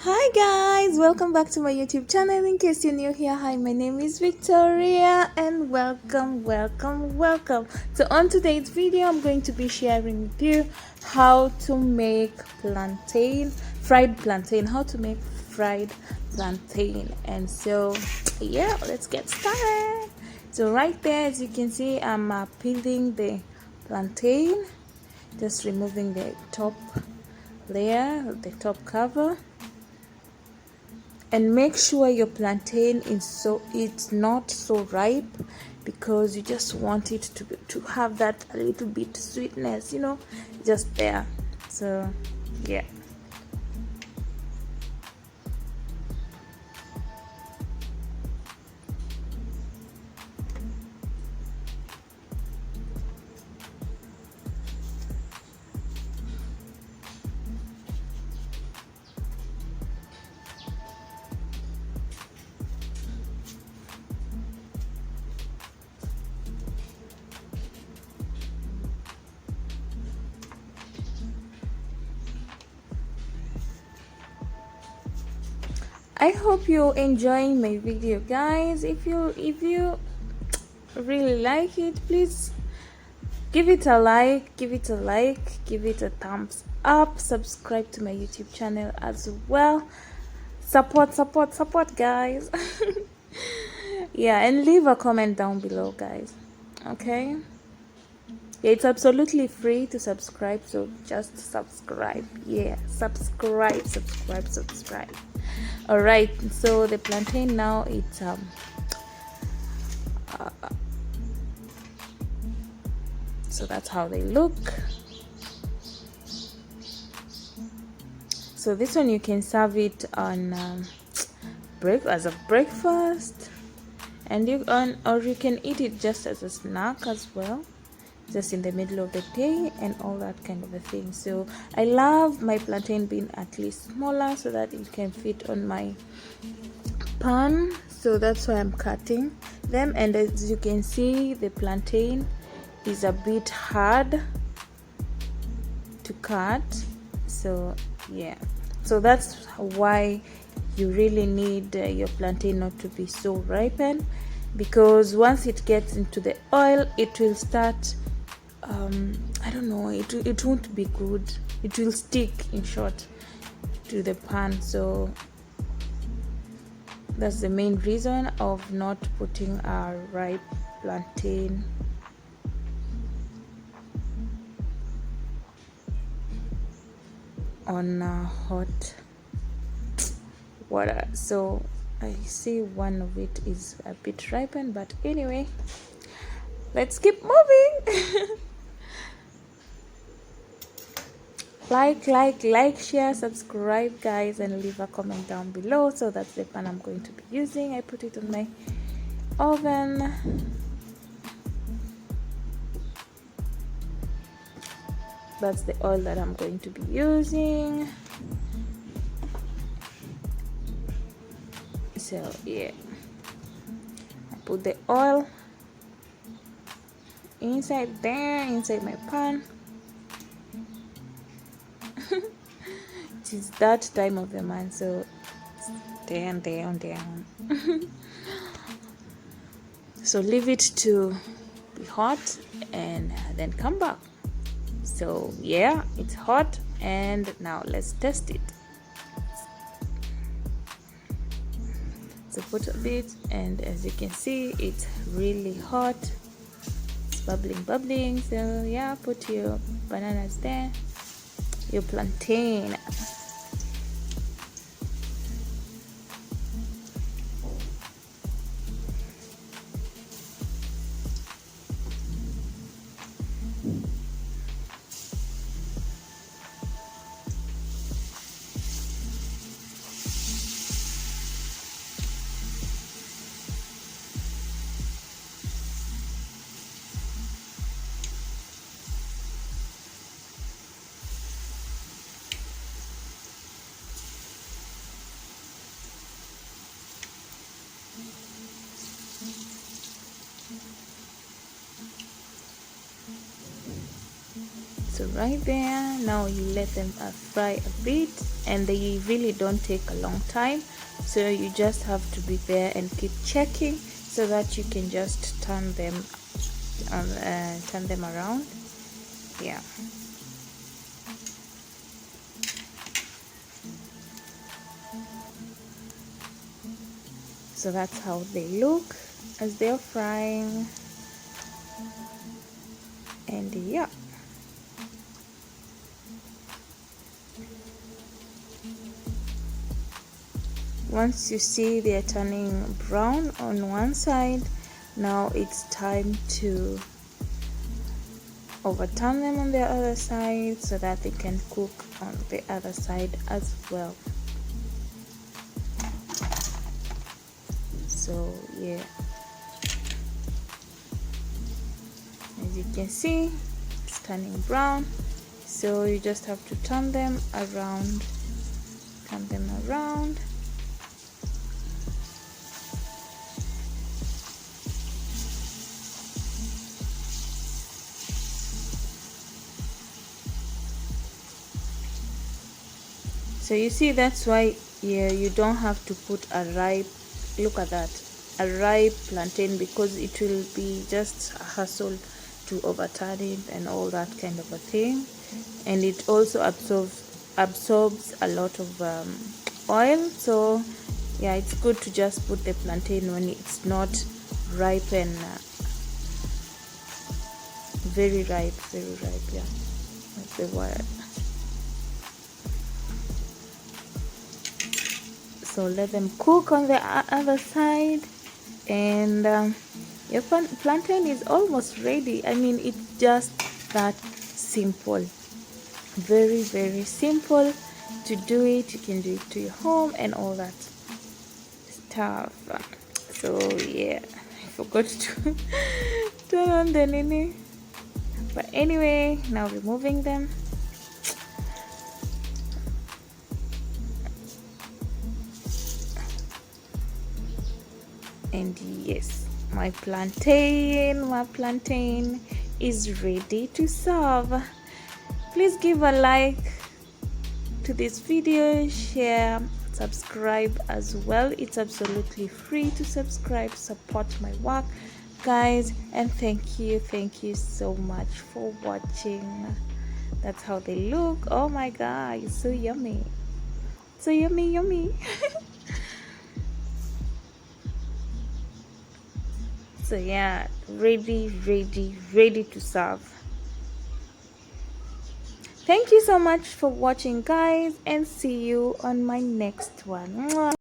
Hi guys, welcome back to my YouTube channel. In case you're new here, hi, my name is Victoria and welcome. So on today's video, I'm going to be sharing with you how to make fried plantain, and so yeah, let's get started. So right there, as you can see, I'm peeling the plantain, just removing the top layer, the top cover, and make sure your plantain it's not so ripe, because you just want it to have that a little bit sweetness, just there. So yeah. I hope you're enjoying my video, guys. If you really like it, please give it a like, give it a thumbs up, subscribe to my YouTube channel as well. Support, guys. Yeah, and leave a comment down below, guys. Okay, yeah, it's absolutely free to subscribe, so just subscribe. Yeah, subscribe. All right, so the plantain now, it's so that's how they look. So this one, you can serve it on as a breakfast, and or you can eat it just as a snack as well, just in the middle of the day and all that kind of a thing. So I love my plantain being at least smaller so that it can fit on my pan, so that's why I'm cutting them. And as you can see, the plantain is a bit hard to cut, so yeah, so that's why you really need your plantain not to be so ripened, because once it gets into the oil, it will start I don't know, it won't be good. It will stick, in short, to the pan. So that's the main reason of not putting our ripe plantain on hot water. So I see one of it is a bit ripened, but anyway, let's keep moving. like, share, subscribe, guys, and leave a comment down below. So that's the pan I'm going to be using. I put it on my oven. That's the oil that I'm going to be using. So yeah, I put the oil inside my pan. It is that time of the month, so down. So leave it to be hot and then come back. So yeah, it's hot, and now let's test it. So put a bit, and as you can see, it's really hot. It's bubbling. So yeah, put your bananas there, your plantain. So right there, now you let them fry a bit, and they really don't take a long time, so you just have to be there and keep checking so that you can just turn them around. Yeah, so that's how they look as they're frying. And yeah, once you see they're turning brown on one side, now it's time to overturn them on the other side so that they can cook on the other side as well. So yeah, as you can see, it's turning brown, so you just have to turn them around. So you see, that's why you don't have to put a ripe, look at that, a ripe plantain, because it will be just a hassle to overturn it and all that kind of a thing. And it also absorbs a lot of oil. So yeah, it's good to just put the plantain when it's not ripe and very ripe. Yeah, that's the word. So let them cook on the other side, and your plantain is almost ready. I mean, it's just that simple, very simple to do it. You can do it to your home and all that stuff. So yeah, I forgot to turn on the nini, but anyway, now removing them. And yes, my plantain is ready to serve. Please give a like to this video, share, subscribe as well. It's absolutely free to subscribe. Support my work, guys, and thank you so much for watching. That's how they look. Oh my god, it's so yummy, so yummy. So yeah, ready to serve. Thank you so much for watching, guys, and see you on my next one. Mwah.